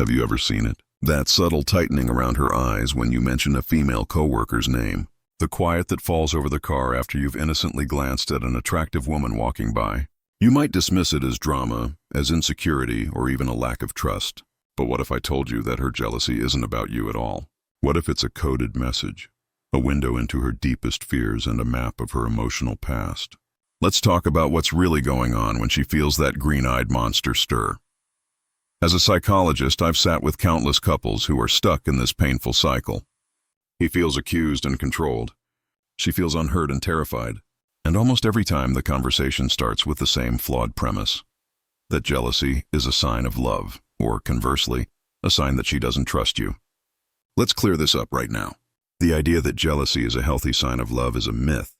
Have you ever seen it? That subtle tightening around her eyes when you mention a female coworker's name. The quiet that falls over the car after you've innocently glanced at an attractive woman walking by. You might dismiss it as drama, as insecurity, or even a lack of trust. But what if I told you that her jealousy isn't about you at all? What if it's a coded message? A window into her deepest fears and a map of her emotional past. Let's talk about what's really going on when she feels that green-eyed monster stir. As a psychologist, I've sat with countless couples who are stuck in this painful cycle. He feels accused and controlled. She feels unheard and terrified. And almost every time the conversation starts with the same flawed premise, that jealousy is a sign of love, or conversely, a sign that she doesn't trust you. Let's clear this up right now. The idea that jealousy is a healthy sign of love is a myth.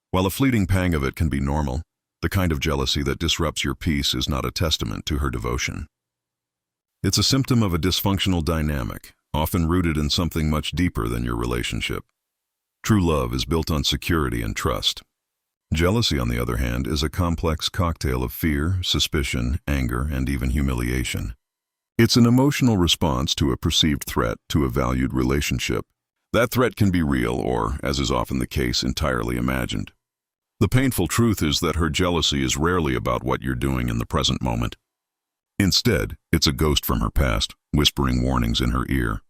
While a fleeting pang of it can be normal, the kind of jealousy that disrupts your peace is not a testament to her devotion. It's a symptom of a dysfunctional dynamic, often rooted in something much deeper than your relationship. True love is built on security and trust. Jealousy, on the other hand, is a complex cocktail of fear, suspicion, anger, and even humiliation. It's an emotional response to a perceived threat to a valued relationship. That threat can be real or, as is often the case, entirely imagined. The painful truth is that her jealousy is rarely about what you're doing in the present moment. Instead, it's a ghost from her past, whispering warnings in her ear.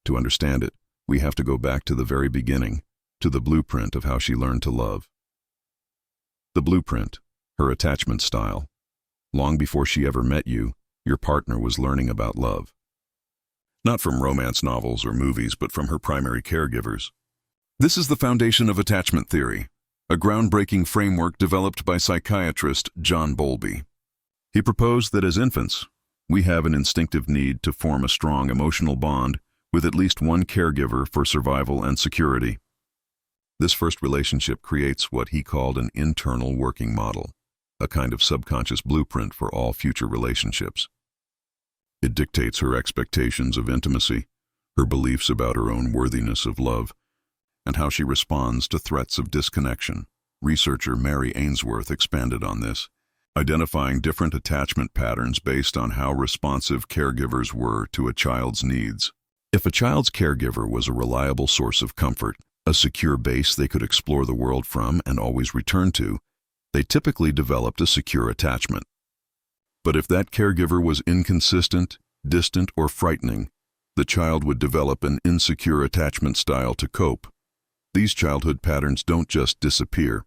To understand it, we have to go back to the very beginning, to the blueprint of how she learned to love. The blueprint, her attachment style. Long before she ever met you, your partner was learning about love. Not from romance novels or movies, but from her primary caregivers. This is the foundation of attachment theory, a groundbreaking framework developed by psychiatrist John Bowlby. He proposed that as infants, we have an instinctive need to form a strong emotional bond with at least one caregiver for survival and security. This first relationship creates what he called an internal working model, a kind of subconscious blueprint for all future relationships. It dictates her expectations of intimacy, her beliefs about her own worthiness of love, and how she responds to threats of disconnection. Researcher Mary Ainsworth expanded on this, identifying different attachment patterns based on how responsive caregivers were to a child's needs. If a child's caregiver was a reliable source of comfort, a secure base they could explore the world from and always return to, they typically developed a secure attachment. But if that caregiver was inconsistent, distant, or frightening, the child would develop an insecure attachment style to cope. These childhood patterns don't just disappear.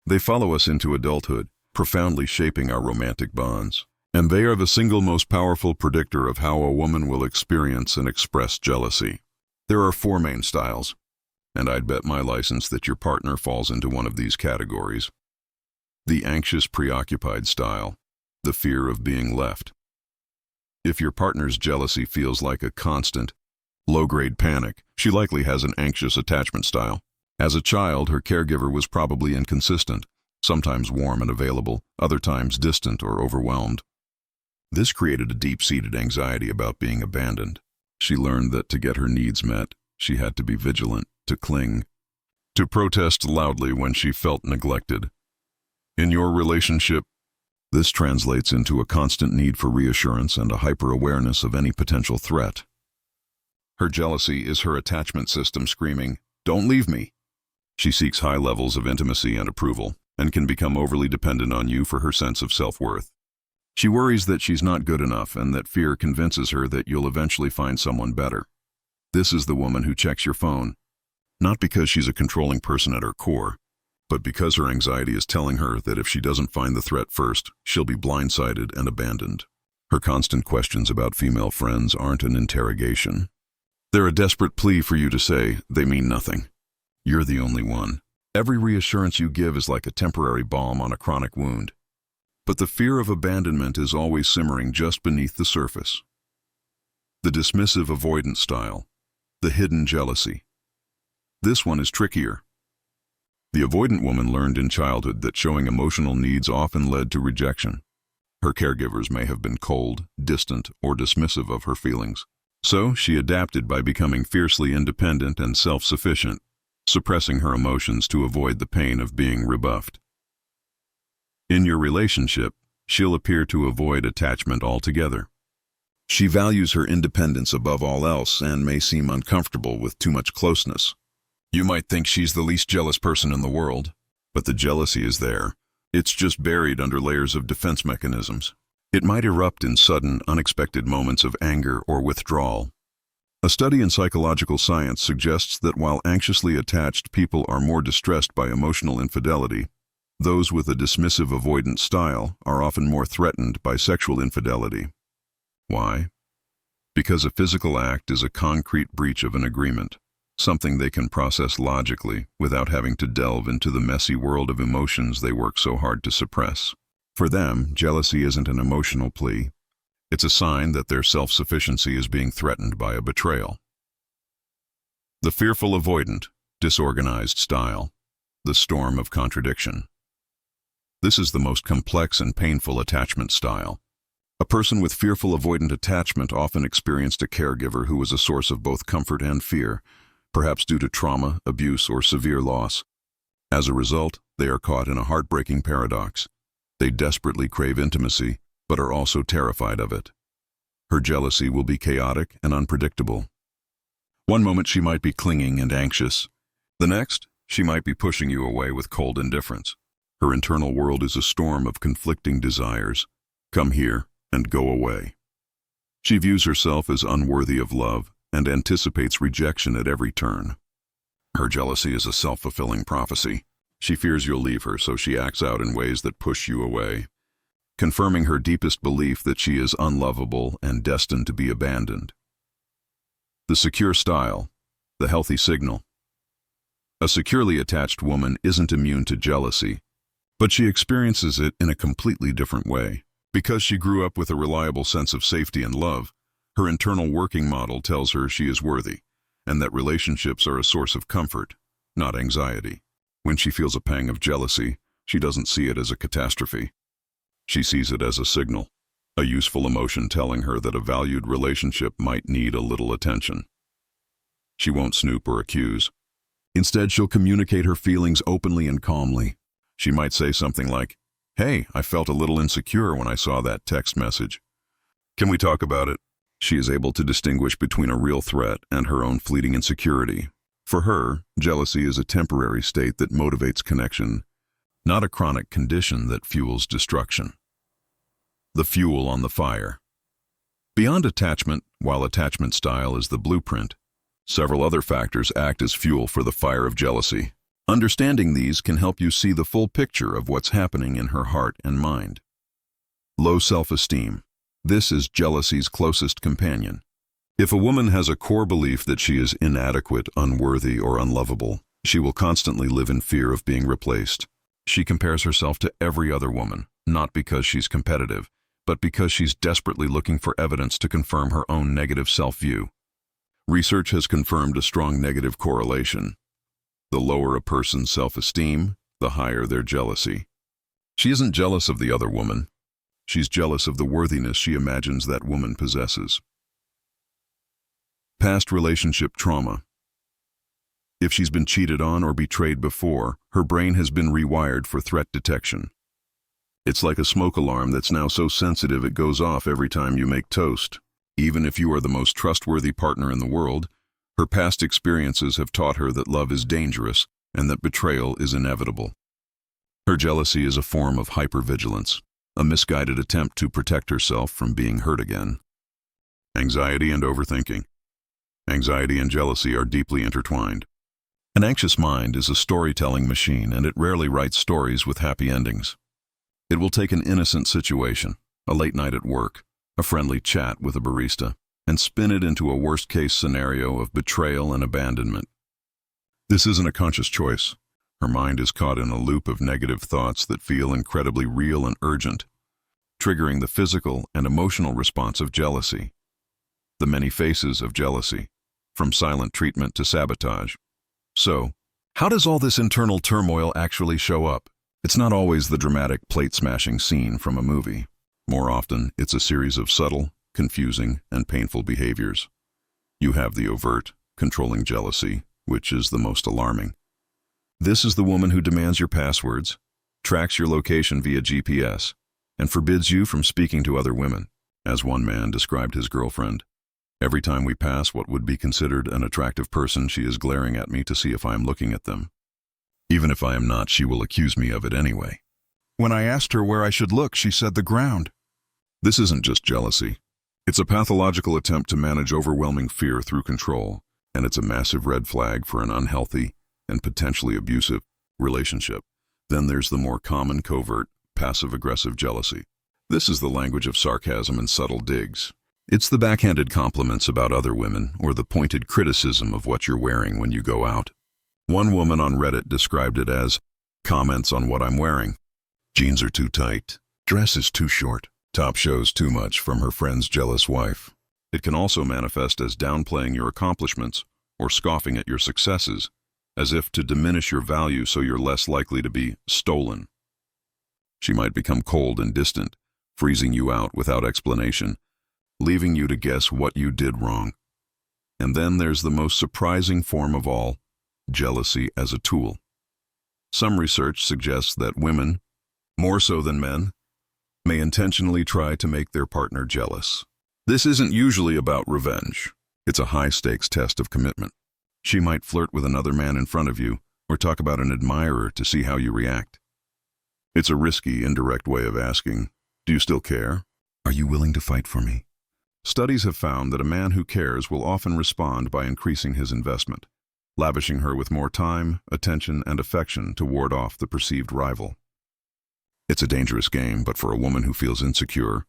They follow us into adulthood, profoundly shaping our romantic bonds. And they are the single most powerful predictor of how a woman will experience and express jealousy. There are 4 main styles, and I'd bet my license that your partner falls into one of these categories. The anxious, preoccupied style, the fear of being left. If your partner's jealousy feels like a constant, low-grade panic, she likely has an anxious attachment style. As a child, her caregiver was probably inconsistent, sometimes warm and available, other times distant or overwhelmed. This created a deep-seated anxiety about being abandoned. She learned that to get her needs met, she had to be vigilant, to cling, to protest loudly when she felt neglected. In your relationship, this translates into a constant need for reassurance and a hyper-awareness of any potential threat. Her jealousy is her attachment system screaming, "Don't leave me." She seeks high levels of intimacy and approval, and can become overly dependent on you for her sense of self-worth. She worries that she's not good enough and that fear convinces her that you'll eventually find someone better. This is the woman who checks your phone, not because she's a controlling person at her core, but because her anxiety is telling her that if she doesn't find the threat first, she'll be blindsided and abandoned. Her constant questions about female friends aren't an interrogation. They're a desperate plea for you to say, they mean nothing. You're the only one. Every reassurance you give is like a temporary balm on a chronic wound. But the fear of abandonment is always simmering just beneath the surface. The dismissive avoidance style, the hidden jealousy. This one is trickier. The avoidant woman learned in childhood that showing emotional needs often led to rejection. Her caregivers may have been cold, distant, or dismissive of her feelings. So she adapted by becoming fiercely independent and self-sufficient, suppressing her emotions to avoid the pain of being rebuffed. In your relationship, she'll appear to avoid attachment altogether. She values her independence above all else and may seem uncomfortable with too much closeness. You might think she's the least jealous person in the world, but the jealousy is there. It's just buried under layers of defense mechanisms. It might erupt in sudden, unexpected moments of anger or withdrawal. A study in psychological science suggests that while anxiously attached people are more distressed by emotional infidelity, those with a dismissive avoidant style are often more threatened by sexual infidelity. Why? Because a physical act is a concrete breach of an agreement, something they can process logically without having to delve into the messy world of emotions they work so hard to suppress. For them, jealousy isn't an emotional plea. It's a sign that their self-sufficiency is being threatened by a betrayal. The fearful avoidant, disorganized style, the storm of contradiction. This is the most complex and painful attachment style. A person with fearful avoidant attachment often experienced a caregiver who was a source of both comfort and fear, perhaps due to trauma, abuse, or severe loss. As a result, they are caught in a heartbreaking paradox. They desperately crave intimacy, but are also terrified of it. Her jealousy will be chaotic and unpredictable. One moment she might be clinging and anxious. The next, she might be pushing you away with cold indifference. Her internal world is a storm of conflicting desires. Come here and go away. She views herself as unworthy of love and anticipates rejection at every turn. Her jealousy is a self-fulfilling prophecy. She fears you'll leave her, so she acts out in ways that push you away, confirming her deepest belief that she is unlovable and destined to be abandoned. The secure style, the healthy signal. A securely attached woman isn't immune to jealousy, but she experiences it in a completely different way. Because she grew up with a reliable sense of safety and love, her internal working model tells her she is worthy, and that relationships are a source of comfort, not anxiety. When she feels a pang of jealousy, she doesn't see it as a catastrophe. She sees it as a signal, a useful emotion telling her that a valued relationship might need a little attention. She won't snoop or accuse. Instead, she'll communicate her feelings openly and calmly. She might say something like, "Hey, I felt a little insecure when I saw that text message. Can we talk about it?" She is able to distinguish between a real threat and her own fleeting insecurity. For her, jealousy is a temporary state that motivates connection, not a chronic condition that fuels destruction. The fuel on the fire. Beyond attachment, while attachment style is the blueprint, several other factors act as fuel for the fire of jealousy. Understanding these can help you see the full picture of what's happening in her heart and mind. Low self-esteem. This is jealousy's closest companion. If a woman has a core belief that she is inadequate, unworthy, or unlovable, she will constantly live in fear of being replaced. She compares herself to every other woman, not because she's competitive, but because she's desperately looking for evidence to confirm her own negative self-view. Research has confirmed a strong negative correlation. The lower a person's self-esteem, the higher their jealousy. She isn't jealous of the other woman. She's jealous of the worthiness she imagines that woman possesses. Past relationship trauma. If she's been cheated on or betrayed before, her brain has been rewired for threat detection. It's like a smoke alarm that's now so sensitive it goes off every time you make toast. Even if you are the most trustworthy partner in the world, her past experiences have taught her that love is dangerous and that betrayal is inevitable. Her jealousy is a form of hypervigilance, a misguided attempt to protect herself from being hurt again. Anxiety and overthinking. Anxiety and jealousy are deeply intertwined. An anxious mind is a storytelling machine, and it rarely writes stories with happy endings. It will take an innocent situation, a late night at work, a friendly chat with a barista, and spin it into a worst-case scenario of betrayal and abandonment. This isn't a conscious choice. Her mind is caught in a loop of negative thoughts that feel incredibly real and urgent, triggering the physical and emotional response of jealousy. The many faces of jealousy, from silent treatment to sabotage. So, how does all this internal turmoil actually show up? It's not always the dramatic plate-smashing scene from a movie. More often, it's a series of subtle, confusing, and painful behaviors. You have the overt, controlling jealousy, which is the most alarming. This is the woman who demands your passwords, tracks your location via GPS, and forbids you from speaking to other women. As one man described his girlfriend, "Every time we pass what would be considered an attractive person, she is glaring at me to see if I am looking at them. Even if I am not, she will accuse me of it anyway. When I asked her where I should look, she said the ground." This isn't just jealousy. It's a pathological attempt to manage overwhelming fear through control, and it's a massive red flag for an unhealthy and potentially abusive relationship. Then there's the more common covert, passive-aggressive jealousy. This is the language of sarcasm and subtle digs. It's the backhanded compliments about other women or the pointed criticism of what you're wearing when you go out. One woman on Reddit described it as comments on what I'm wearing. Jeans are too tight. Dress is too short. Top shows too much from her friend's jealous wife. It can also manifest as downplaying your accomplishments or scoffing at your successes, as if to diminish your value so you're less likely to be stolen. She might become cold and distant, freezing you out without explanation, leaving you to guess what you did wrong. And then there's the most surprising form of all, jealousy as a tool. Some research suggests that women, more so than men, may intentionally try to make their partner jealous. This isn't usually about revenge. It's a high-stakes test of commitment. She might flirt with another man in front of you or talk about an admirer to see how you react. It's a risky, indirect way of asking, "Do you still care? Are you willing to fight for me?" Studies have found that a man who cares will often respond by increasing his investment, lavishing her with more time, attention, and affection to ward off the perceived rival. It's a dangerous game, but for a woman who feels insecure,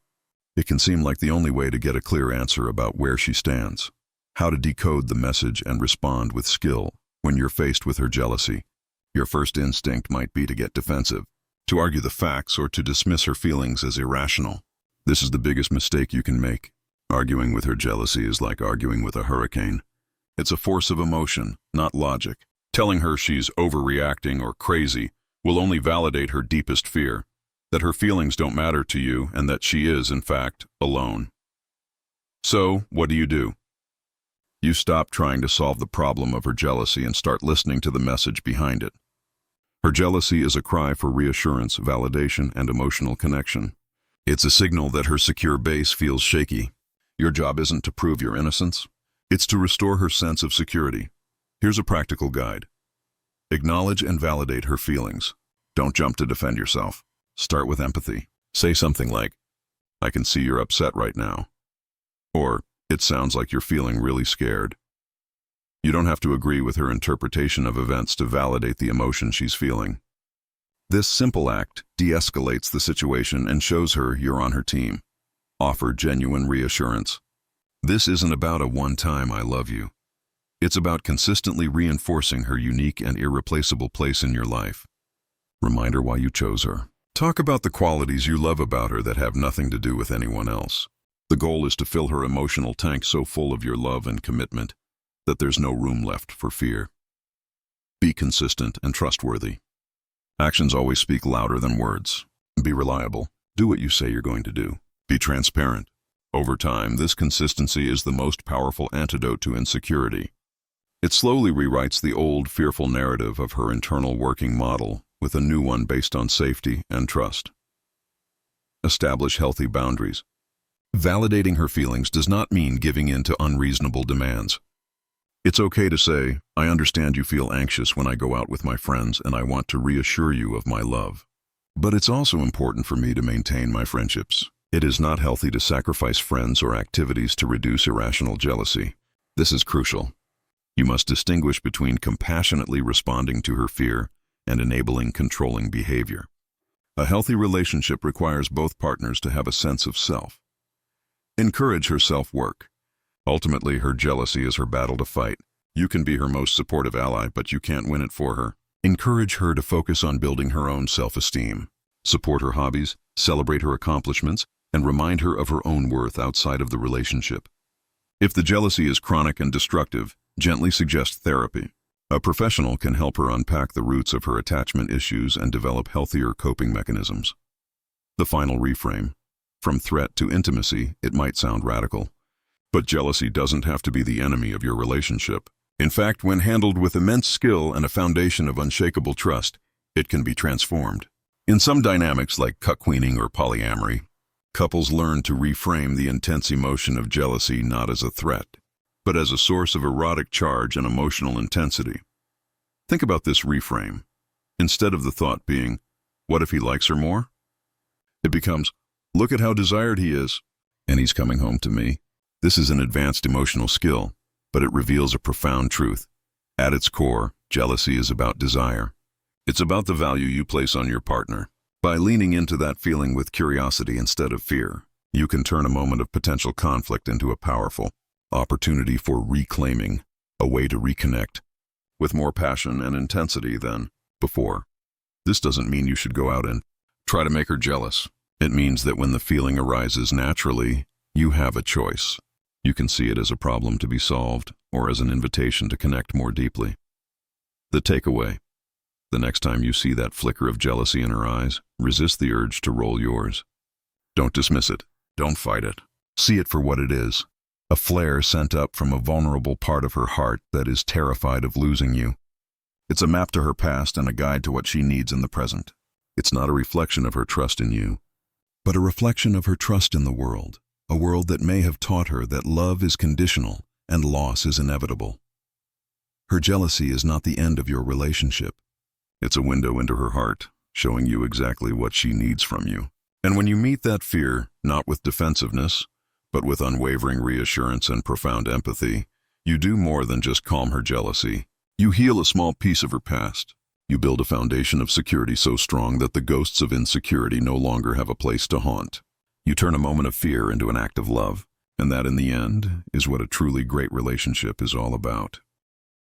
it can seem like the only way to get a clear answer about where she stands, how to decode the message and respond with skill when you're faced with her jealousy. Your first instinct might be to get defensive, to argue the facts, or to dismiss her feelings as irrational. This is the biggest mistake you can make. Arguing with her jealousy is like arguing with a hurricane. It's a force of emotion, not logic. Telling her she's overreacting or crazy will only validate her deepest fear, that her feelings don't matter to you and that she is, in fact, alone. So, what do? You stop trying to solve the problem of her jealousy and start listening to the message behind it. Her jealousy is a cry for reassurance, validation, and emotional connection. It's a signal that her secure base feels shaky. Your job isn't to prove your innocence. It's to restore her sense of security. Here's a practical guide. Acknowledge and validate her feelings. Don't jump to defend yourself. Start with empathy. Say something like, "I can see you're upset right now." Or, "It sounds like you're feeling really scared." You don't have to agree with her interpretation of events to validate the emotion she's feeling. This simple act de-escalates the situation and shows her you're on her team. Offer genuine reassurance. This isn't about a one-time "I love you." It's about consistently reinforcing her unique and irreplaceable place in your life. Remind her why you chose her. Talk about the qualities you love about her that have nothing to do with anyone else. The goal is to fill her emotional tank so full of your love and commitment that there's no room left for fear. Be consistent and trustworthy. Actions always speak louder than words. Be reliable. Do what you say you're going to do. Be transparent. Over time, this consistency is the most powerful antidote to insecurity. It slowly rewrites the old, fearful narrative of her internal working model with a new one based on safety and trust. Establish healthy boundaries. Validating her feelings does not mean giving in to unreasonable demands. It's okay to say, "I understand you feel anxious when I go out with my friends, and I want to reassure you of my love. But it's also important for me to maintain my friendships." It is not healthy to sacrifice friends or activities to reduce irrational jealousy. This is crucial. You must distinguish between compassionately responding to her fear and enabling controlling behavior. A healthy relationship requires both partners to have a sense of self. Encourage her self-work. Ultimately, her jealousy is her battle to fight. You can be her most supportive ally, but you can't win it for her. Encourage her to focus on building her own self-esteem. Support her hobbies, celebrate her accomplishments, and remind her of her own worth outside of the relationship. If the jealousy is chronic and destructive, gently suggest therapy. A professional can help her unpack the roots of her attachment issues and develop healthier coping mechanisms. The final reframe. From threat to intimacy, it might sound radical. But jealousy doesn't have to be the enemy of your relationship. In fact, when handled with immense skill and a foundation of unshakable trust, it can be transformed. In some dynamics like cuck-queening or polyamory, Couples learn to reframe the intense emotion of jealousy not as a threat, but as a source of erotic charge and emotional intensity. Think about this reframe. Instead of the thought being, what if he likes her more? It becomes, look at how desired he is, and he's coming home to me. This is an advanced emotional skill, but it reveals a profound truth. At its core, jealousy is about desire. It's about the value you place on your partner. By leaning into that feeling with curiosity instead of fear, you can turn a moment of potential conflict into a powerful opportunity for reclaiming, a way to reconnect, with more passion and intensity than before. This doesn't mean you should go out and try to make her jealous. It means that when the feeling arises naturally, you have a choice. You can see it as a problem to be solved or as an invitation to connect more deeply. The takeaway: the next time you see that flicker of jealousy in her eyes, resist the urge to roll yours. Don't dismiss it. Don't fight it. See it for what it is: a flare sent up from a vulnerable part of her heart that is terrified of losing you. It's a map to her past and a guide to what she needs in the present. It's not a reflection of her trust in you, but a reflection of her trust in the world, a world that may have taught her that love is conditional and loss is inevitable. Her jealousy is not the end of your relationship. It's a window into her heart, showing you exactly what she needs from you. And when you meet that fear, not with defensiveness, but with unwavering reassurance and profound empathy, you do more than just calm her jealousy. You heal a small piece of her past. You build a foundation of security so strong that the ghosts of insecurity no longer have a place to haunt. You turn a moment of fear into an act of love, and that in the end is what a truly great relationship is all about.